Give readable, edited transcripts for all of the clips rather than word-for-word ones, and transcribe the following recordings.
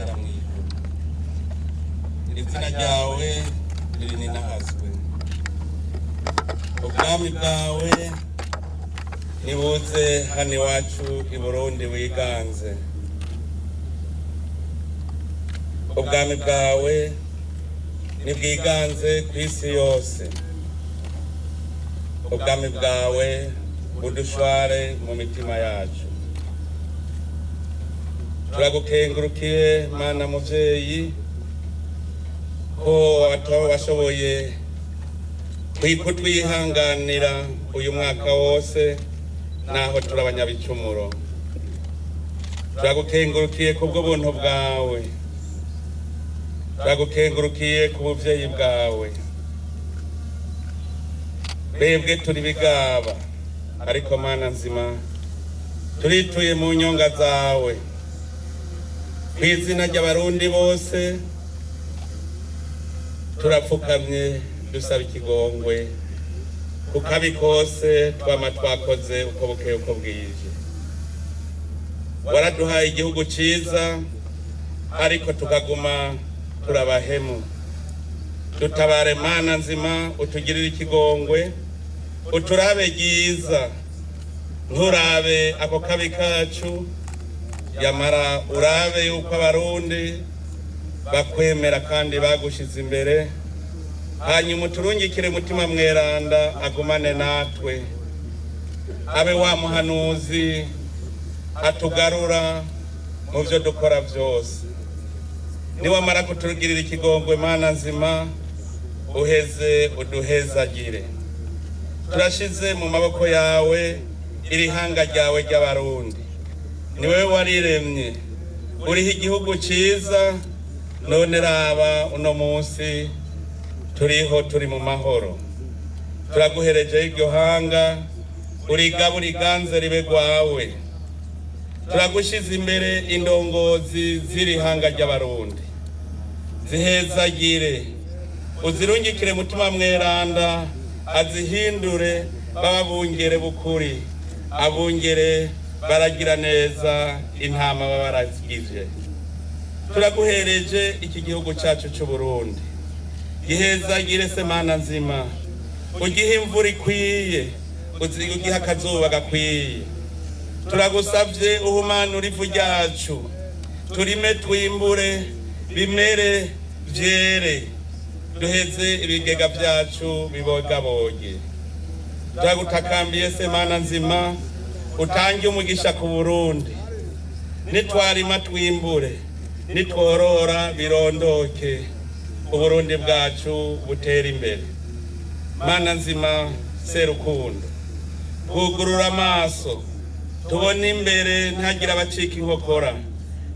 data mwijuru, izina ryawe rininahazwe, ubwami bwawe nibuze hano iwacu i Burundi wiganze, ubwami bwawe nibwiganze ku isi yose, ubwami bwawe budushware mu mitima yacu. Turagukengurukiye Mana muvyeyi ko washoboye kutwihanganira uyu mwaka wose naho turi abanyabicumuro. Turagukengurukiye kubwo buntu bwawe, turagukengurukiye ku buvyeyi bwawe. Twebwe turi bigaba, ariko Mana nzima turituye mu nyonga zawe. Kw'izina ry'abarundi bose turapfukamye dusaba ikigongwe, kukabi kose twama twakoze uko bukeye uko bwije. Waraduhaye igihugu ciza, ariko tukaguma turabahemu. Dutabare Mana nzima, utugirire ikigongwe, uturabe ryiza, nturabe ako kabi kacu, yamara urabe yuko abarundi bakwemera kandi bagushize imbere. Hanyuma uturungikire mutima mweranda agumane natwe, abe wa muhanuzi atugarura mu byo dukora byose. Niwamara kutugirira ikigongwe Mana nzima, uheze uduhezagire. Turashize mu maboko yawe iri hanga ryawe ry'abarundi. Ni wewe wariremye, uriho igihugu ciza, none raba uno munsi turiho turi mu mahoro. Turaguhereje iryo hanga, urigaba uriganze ribe rwawe. Turagushize imbere indongozi z'iri hanga ry'abarundi, zihezagire, uzirungikire mutima mweranda, azihindure bababungere bukuri, abungere baragira neza intama baba barazigije. Turaguhereje iki gihugu cyacu cy'u Burundi, gihezagire se Mana nzima, ugihe imvura ikwiye, ugihe akazuba gakwiye. Turagusavye uhumanura ivu ryacu, turime twimbure, bimere vyere, duheze ibigega vyacu bibogaboge. Turagutakambiye se Mana nzima, utange umugisha ku Burundi. Nitwarima twimbure, nitworora birondoke, Uburundi bwacu butera imbere. Mana nzima serukundo, kugurura amaso tubone imbere ntagira abacika inkokora.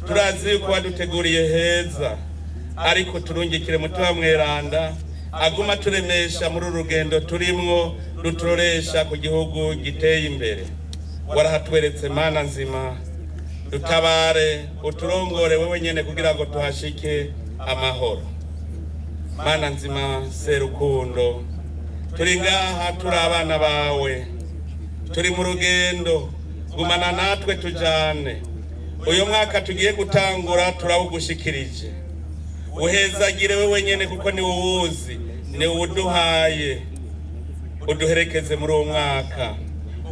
Turazi yuko waduteguriye heza, ariko turungikire mutima mweranda aguma turemesha muri urugendo turimwo, ruturoresha ku gihugu giteye imbere. Warahatweretse Mana nzima, dutabare uturongore wewe nyene kugira ngo tuhashike amahoro. Mana nzima serukundo, turi ngaha turi abana bawe, turi mu rugendo, gumana natwe tujane. Uyu mwaka tugiye gutangura turawugushikirije, uhezagire wewe nyene kuko ni uwuzi, ni uduhaye. Uduherekeze muri uwo mwaka,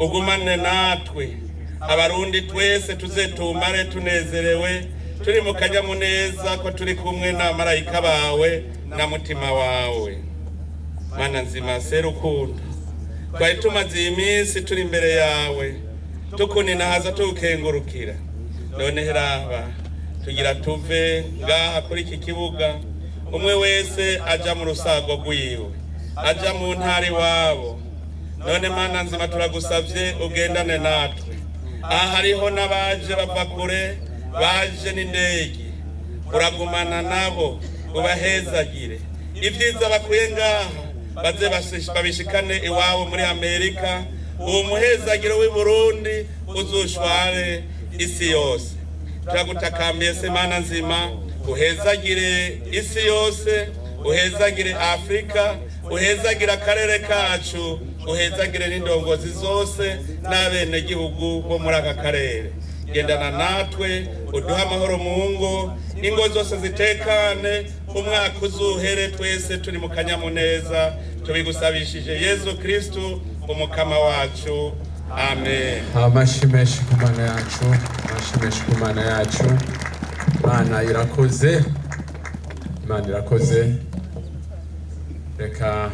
ugumane natwe, abarundi twese tuzetumare tunezerewe, turi mu kanyamuneza ko turi kumwe na marayika bawe na mutima wawe. Mana nzima serukundo, twari tumaze iminsi turi imbere yawe, tukuninahaza tukengurukira. None heraba tugira tuve ngaha kuri iki kibuga, umwe wese aja mu rusago rwiwe, aja mu ntari wabo. None Mana nzima turagusavye ugendane natwe. Aha hariho n'abaje bava kure, baje n'indege, uragumana nabo ubahezagire. Ivyiza bakuye ngaha baze babishikane iwabo muri Amerika. Uwo muhezagiro w'i Burundi uzushware isi yose. Turagutakambiye se Mana nzima, uhezagire isi yose, uhezagire Afrika, uhezagire akarere kacu, uhezagire n'indongozi zose n'abene gihugu bo muri aka karere. gendana natwe uduha amahoro mu ngo, ingo zose zitekane, umwaka uzuhere twese turi mu kanyamuneza, tubigusabishije Yezu Kristu umukama wacu, amen. Amashi menshi ku Mana yacu, amashi menshi ku Mana yacu. Imana irakoze, Imana irakoze. Reka